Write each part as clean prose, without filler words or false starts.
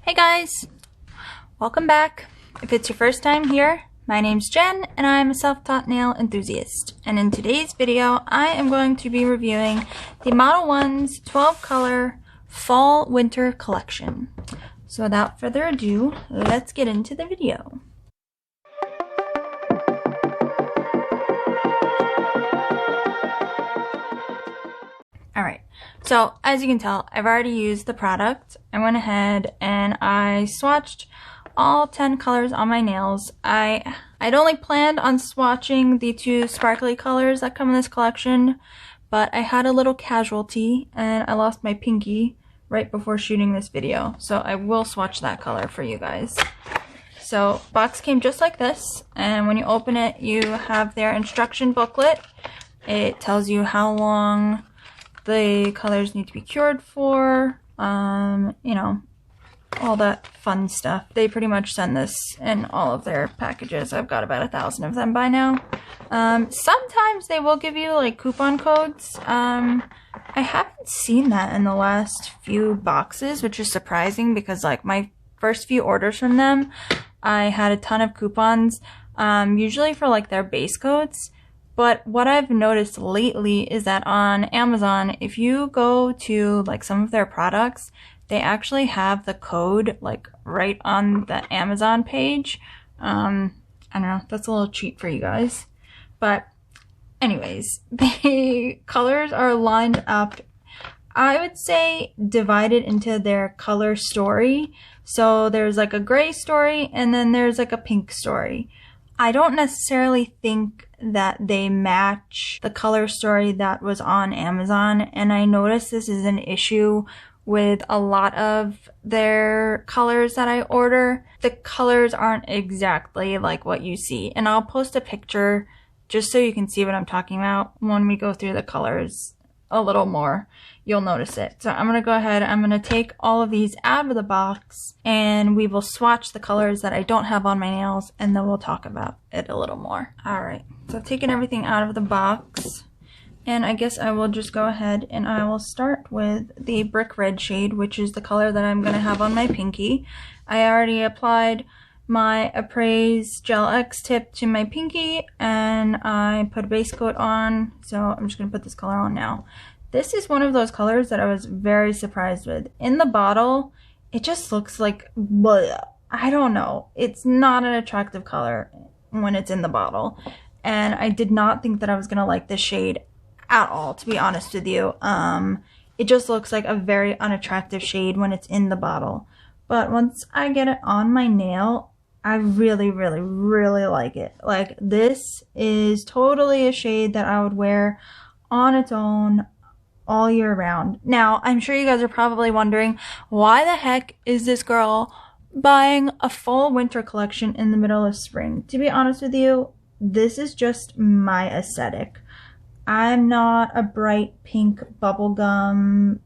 Hey guys, welcome back. If it's your first time here, my name's Jen and I'm a self-taught nail enthusiast. And in today's video, I am going to be reviewing the ModelOnes 12 color fall winter collection. So without further ado, let's get into the video. Alright, so as you can tell, I've already used the product. I went ahead and I swatched all 10 colors on my nails. I'd only planned on swatching the two sparkly colors that come in this collection, but I had a little casualty and I lost my pinky right before shooting this video. So I will swatch that color for you guys. So box came just like this, and when you open it, you have their instruction booklet. It tells you how long the colors need to be cured for, you know, all that fun stuff. They pretty much send this in all of their packages. I've got about 1,000 of them by now. Sometimes they will give you like coupon codes. I haven't seen that in the last few boxes, which is surprising because like my first few orders from them, I had a ton of coupons, usually for like their base codes. But what I've noticed lately is that on Amazon, if you go to like some of their products, they actually have the code like right on the Amazon page. I don't know, that's a little cheap for you guys. But anyways, the colors are lined up, I would say, divided into their color story. So there's like a gray story and then there's like a pink story. I don't necessarily think that they match the color story that was on Amazon, and I noticed this is an issue with a lot of their colors that I order. The colors aren't exactly like what you see, and I'll post a picture just so you can see what I'm talking about when we go through the colors a little more. You'll notice it. So I'm going to go ahead, I'm going to take all of these out of the box and we will swatch the colors that I don't have on my nails, and then we'll talk about it a little more. Alright, so I've taken everything out of the box, and I guess I will just go ahead and I will start with the brick red shade, which is the color that I'm going to have on my pinky. I already applied my Appraise Gel X tip to my pinky and I put a base coat on, so I'm just going to put this color on now. This is one of those colors that I was very surprised with. In the bottle, it just looks like, bleh. I don't know. It's not an attractive color when it's in the bottle. And I did not think that I was going to like this shade at all, to be honest with you. It just looks like a very unattractive shade when it's in the bottle. But once I get it on my nail, I really, really, really like it. Like, this is totally a shade that I would wear on its own all year round. Now, I'm sure you guys are probably wondering, why the heck is this girl buying a fall winter collection in the middle of spring? To be honest with you, this is just my aesthetic. I'm not a bright pink bubblegum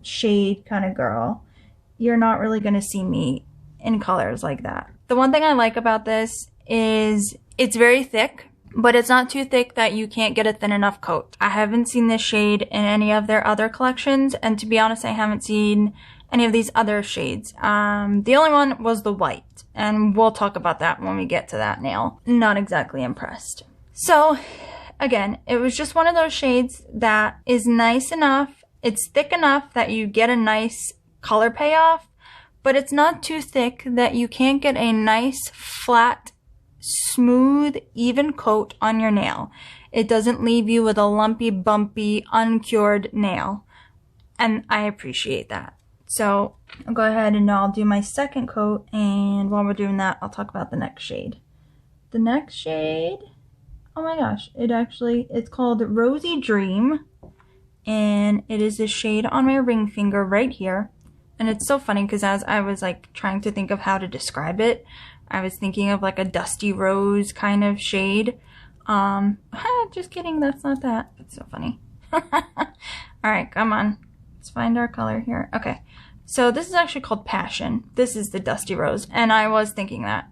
shade kind of girl. You're not really going to see me in colors like that. The one thing I like about this is it's very thick, but it's not too thick that you can't get a thin enough coat. I haven't seen this shade in any of their other collections, and to be honest, I haven't seen any of these other shades. The only one was the white, and we'll talk about that when we get to that nail. Not exactly impressed. So, again, it was just one of those shades that is nice enough, it's thick enough that you get a nice color payoff, but it's not too thick that you can't get a nice, flat, smooth, even coat on your nail. It doesn't leave you with a lumpy, bumpy, uncured nail. And I appreciate that. So I'll go ahead and I'll do my second coat, and while we're doing that, I'll talk about the next shade. The next shade, oh my gosh, it's called Rosy Dream, and it is a shade on my ring finger right here. And it's so funny because as I was like trying to think of how to describe it, I was thinking of like a dusty rose kind of shade. Just kidding, that's not that. It's so funny. Alright, come on. Let's find our color here. Okay, so this is actually called Passion. This is the dusty rose, and I was thinking that.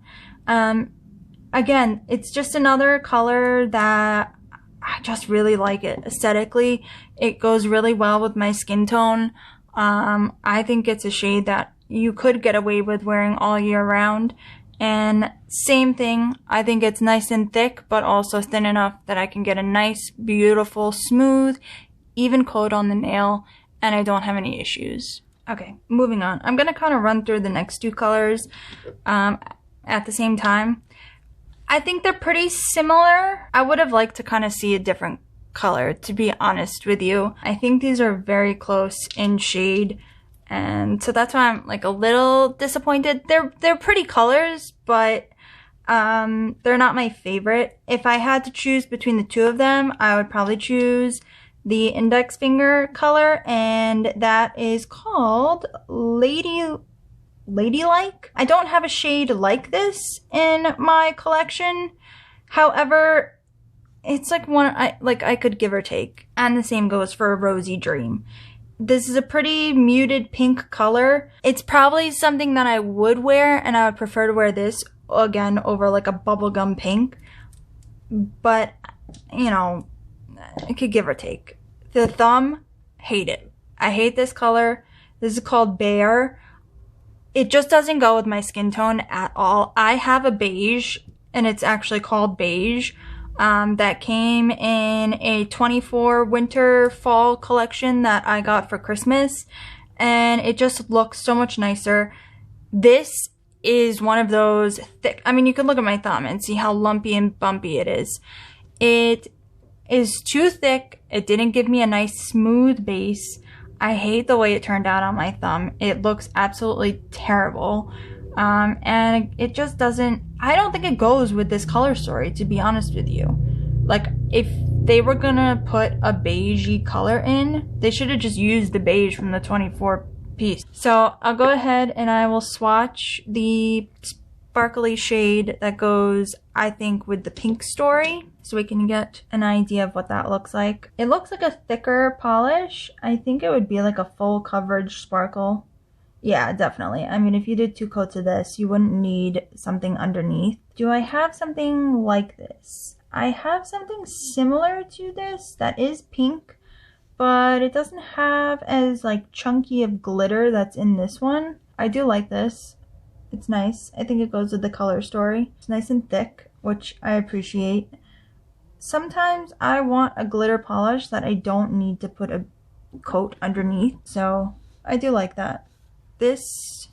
Again, it's just another color that I just really like it. Aesthetically, it goes really well with my skin tone. I think it's a shade that you could get away with wearing all year round. And same thing, I think it's nice and thick, but also thin enough that I can get a nice, beautiful, smooth, even coat on the nail, and I don't have any issues. Okay, moving on. I'm gonna kind of run through the next two colors at the same time. I think they're pretty similar. I would have liked to kind of see a different color, to be honest with you. I think these are very close in shade, and so that's why I'm like a little disappointed. They're pretty colors, but they're not my favorite. If I had to choose between the two of them, I would probably choose the index finger color, and that is called Ladylike. I don't have a shade like this in my collection. However, it's like one I could give or take. And the same goes for Rosy Dream. This is a pretty muted pink color. It's probably something that I would wear, and I would prefer to wear this again over like a bubblegum pink. But, you know, it could give or take. The thumb, hate it. I hate this color. This is called Bear. It just doesn't go with my skin tone at all. I have a beige, and it's actually called Beige. That came in a 24 winter fall collection that I got for Christmas, and it just looks so much nicer. This is one of those thick, I mean, you can look at my thumb and see how lumpy and bumpy it is. It is too thick. It didn't give me a nice smooth base. I hate the way it turned out on my thumb. It looks absolutely terrible. And it just doesn't, I don't think it goes with this color story, to be honest with you. Like, if they were gonna put a beigey color in, they should have just used the beige from the 24 piece. So I'll go ahead and I will swatch the sparkly shade that goes, I think, with the pink story, so we can get an idea of what that looks like. It looks like a thicker polish. I think it would be like a full coverage sparkle. Yeah, definitely. I mean, if you did 2 coats of this, you wouldn't need something underneath. Do I have something like this? I have something similar to this that is pink, but it doesn't have as like chunky of glitter that's in this one. I do like this. It's nice. I think it goes with the color story. It's nice and thick, which I appreciate. Sometimes I want a glitter polish that I don't need to put a coat underneath, so I do like that. This,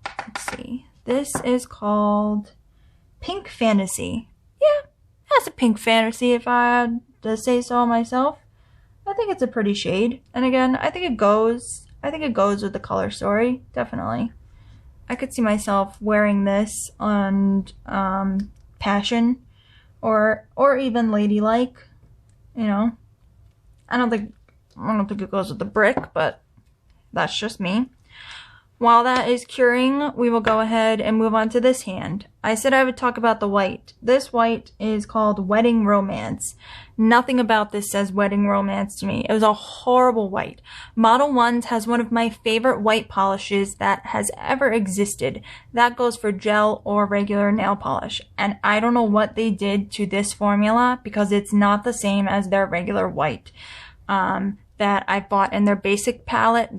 let's see, this is called Pink Fantasy. Yeah, that's a pink fantasy if I had to say so myself. I think it's a pretty shade. And again, I think it goes with the color story, definitely. I could see myself wearing this on Passion or even Ladylike, you know. I don't think it goes with the brick, but that's just me. While that is curing, we will go ahead and move on to this hand. I said I would talk about the white. This white is called Wedding Romance. Nothing about this says Wedding Romance to me. It was a horrible white. ModelOnes has one of my favorite white polishes that has ever existed. That goes for gel or regular nail polish. And I don't know what they did to this formula, because it's not the same as their regular white that I bought in their basic palette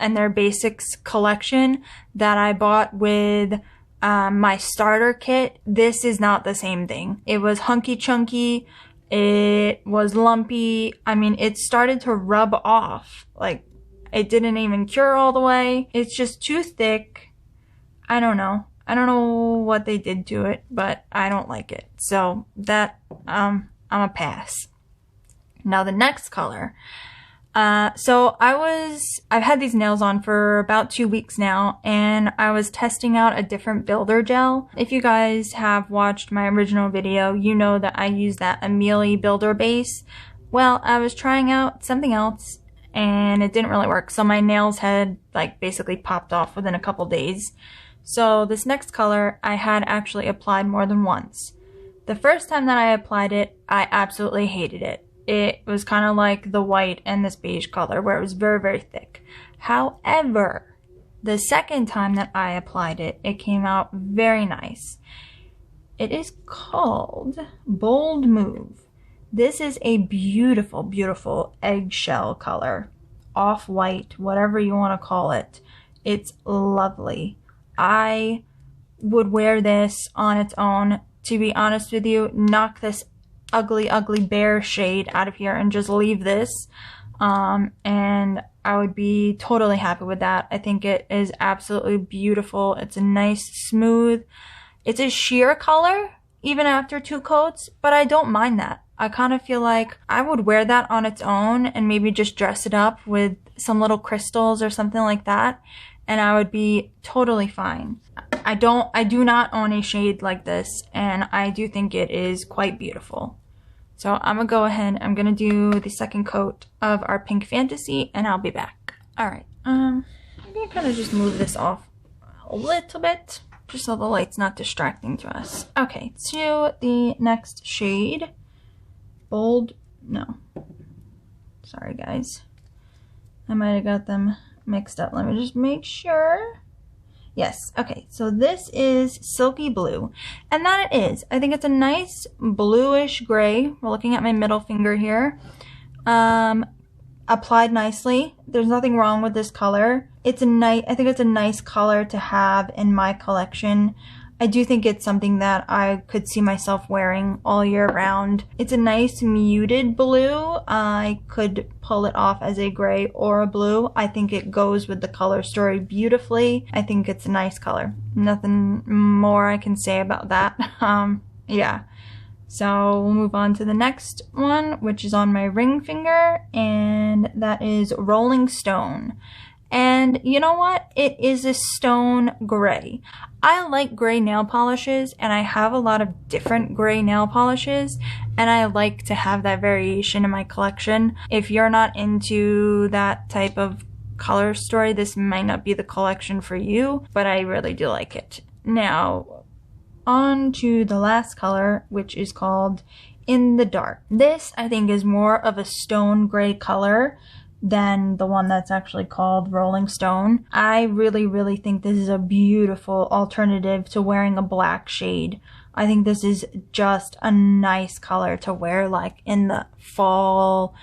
and their basics collection that I bought with my starter kit. This is not the same thing. It was hunky chunky. It was lumpy. I mean, it started to rub off. Like, it didn't even cure all the way. It's just too thick. I don't know. I don't know what they did to it, but I don't like it. So that, I'm a pass. Now the next color. So I've had these nails on for about 2 weeks now, and I was testing out a different builder gel. If you guys have watched my original video, you know that I use that Amelie builder base. Well, I was trying out something else, and it didn't really work. So my nails had like basically popped off within a couple days. So this next color I had actually applied more than once. The first time that I applied it, I absolutely hated it. It was kind of like the white and this beige color, where it was very, very thick. However, the second time that I applied it, it came out very nice. It is called Bold Move. This is a beautiful, beautiful eggshell color. Off-white, whatever you want to call it. It's lovely. I would wear this on its own. To be honest with you, knock this ugly, ugly bear shade out of here and just leave this. And I would be totally happy with that. I think it is absolutely beautiful. It's a nice, smooth, it's a sheer color, even after 2 coats, but I don't mind that. I kind of feel like I would wear that on its own and maybe just dress it up with some little crystals or something like that, and I would be totally fine. I do not own a shade like this, and I do think it is quite beautiful. So I'm gonna go ahead, I'm gonna do the second coat of our Pink Fantasy, and I'll be back. All right, I'm gonna kind of just move this off a little bit, just so the light's not distracting to us. Okay, to the next shade, Bold, no, sorry guys. I might have got them mixed up. Let me just make sure. Yes, okay, so this is Silky Blue, and that it is. I think it's a nice bluish gray. We're looking at my middle finger here. Applied nicely. There's nothing wrong with this color. It's a nice, I think it's a nice color to have in my collection. I do think it's something that I could see myself wearing all year round. It's a nice muted blue. I could pull it off as a gray or a blue. I think it goes with the color story beautifully. I think it's a nice color. Nothing more I can say about that. Yeah. So we'll move on to the next one, which is on my ring finger, and that is Rolling Stone. And you know what? It is a stone gray. I like gray nail polishes, and I have a lot of different gray nail polishes, and I like to have that variation in my collection. If you're not into that type of color story, this might not be the collection for you, but I really do like it. Now, on to the last color, which is called In the Dark. This, I think, is more of a stone gray color than the one that's actually called Rolling Stone. I really, really think this is a beautiful alternative to wearing a black shade. I think this is just a nice color to wear like in the fall,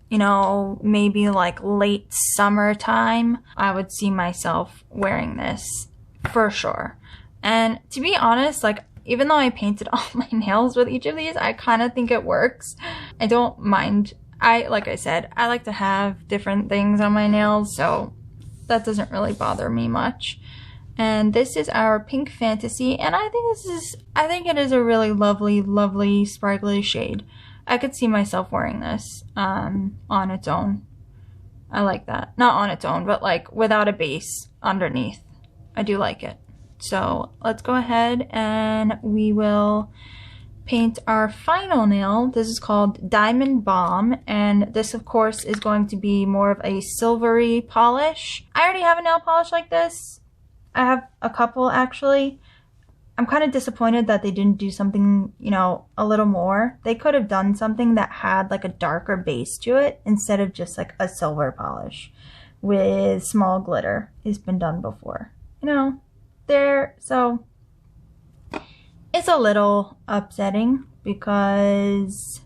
you know, maybe like late summertime. I would see myself wearing this for sure. And to be honest, like, even though I painted all my nails with each of these, I kind of think it works. I don't mind. Like I said, I like to have different things on my nails, so that doesn't really bother me much. And this is our Pink Fantasy, and I think it is a really lovely, lovely, sparkly shade. I could see myself wearing this on its own. I like that. Not on its own, but like without a base underneath. I do like it. So let's go ahead and we will paint our final nail. This is called Diamond Balm, and this of course is going to be more of a silvery polish. I already have a nail polish like this. I have a couple actually. I'm kind of disappointed that they didn't do something, you know, a little more. They could have done something that had like a darker base to it instead of just like a silver polish with small glitter. It's been done before, you know. So it's a little upsetting because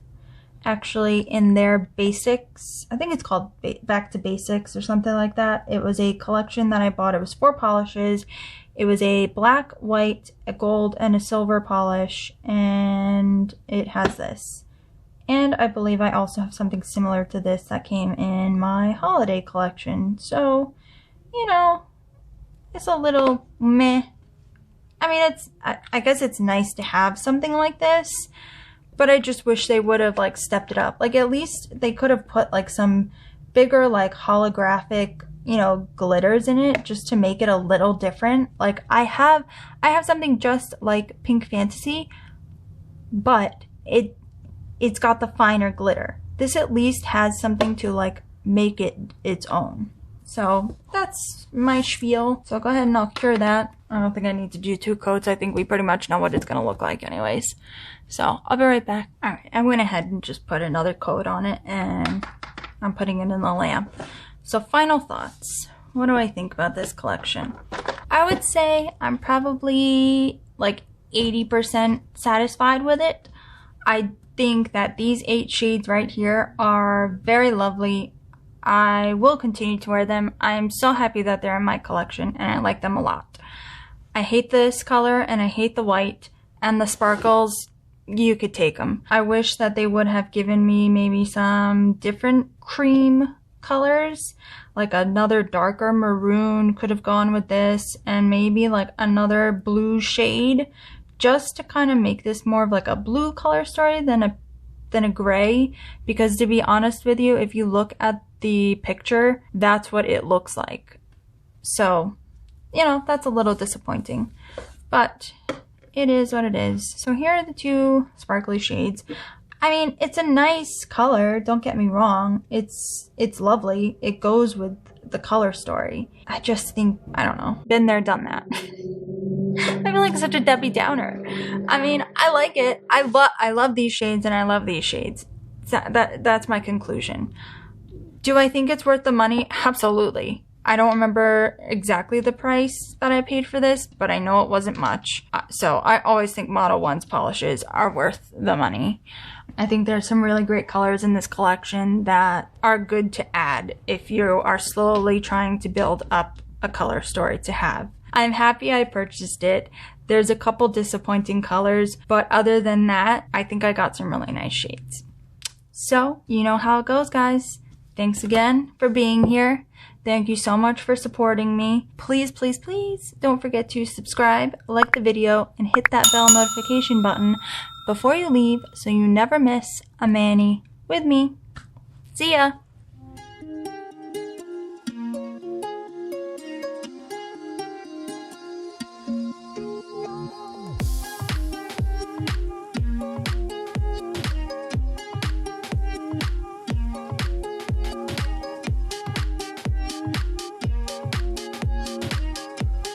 actually in their basics, I think it's called Back to Basics or something like that. It was a collection that I bought. It was 4 polishes. It was a black, white, a gold, and a silver polish, and it has this. And I believe I also have something similar to this that came in my holiday collection. So, you know, it's a little meh. I mean, I guess it's nice to have something like this, but I just wish they would have like stepped it up. Like at least they could have put like some bigger like holographic, you know, glitters in it just to make it a little different. Like I have something just like Pink Fantasy, but it's got the finer glitter. This at least has something to like make it its own. So that's my spiel. So go ahead and I'll cure that. I don't think I need to do 2 coats. I think we pretty much know what it's going to look like anyways. So I'll be right back. Alright, I went ahead and just put another coat on it and I'm putting it in the lamp. So final thoughts. What do I think about this collection? I would say I'm probably like 80% satisfied with it. I think that these 8 shades right here are very lovely. I will continue to wear them. I'm so happy that they're in my collection and I like them a lot. I hate this color and I hate the white, and the sparkles, you could take them. I wish that they would have given me maybe some different cream colors, like another darker maroon could have gone with this, and maybe like another blue shade, just to kind of make this more of like a blue color story than a gray, because to be honest with you, if you look at the picture, that's what it looks like. So, you know, that's a little disappointing, but it is what it is. So here are the two sparkly shades. I mean, it's a nice color, don't get me wrong. It's lovely. It goes with the color story. I just think, I don't know, been there, done that. I feel like such a Debbie Downer. I mean, I like it. I love these shades and I love these shades. That's my conclusion. Do I think it's worth the money? Absolutely. I don't remember exactly the price that I paid for this, but I know it wasn't much. So I always think ModelOnes polishes are worth the money. I think there's some really great colors in this collection that are good to add if you are slowly trying to build up a color story to have. I'm happy I purchased it. There's a couple disappointing colors, but other than that, I think I got some really nice shades. So, you know how it goes, guys. Thanks again for being here. Thank you so much for supporting me. Please, please, please don't forget to subscribe, like the video, and hit that bell notification button before you leave so you never miss a mani with me. See ya!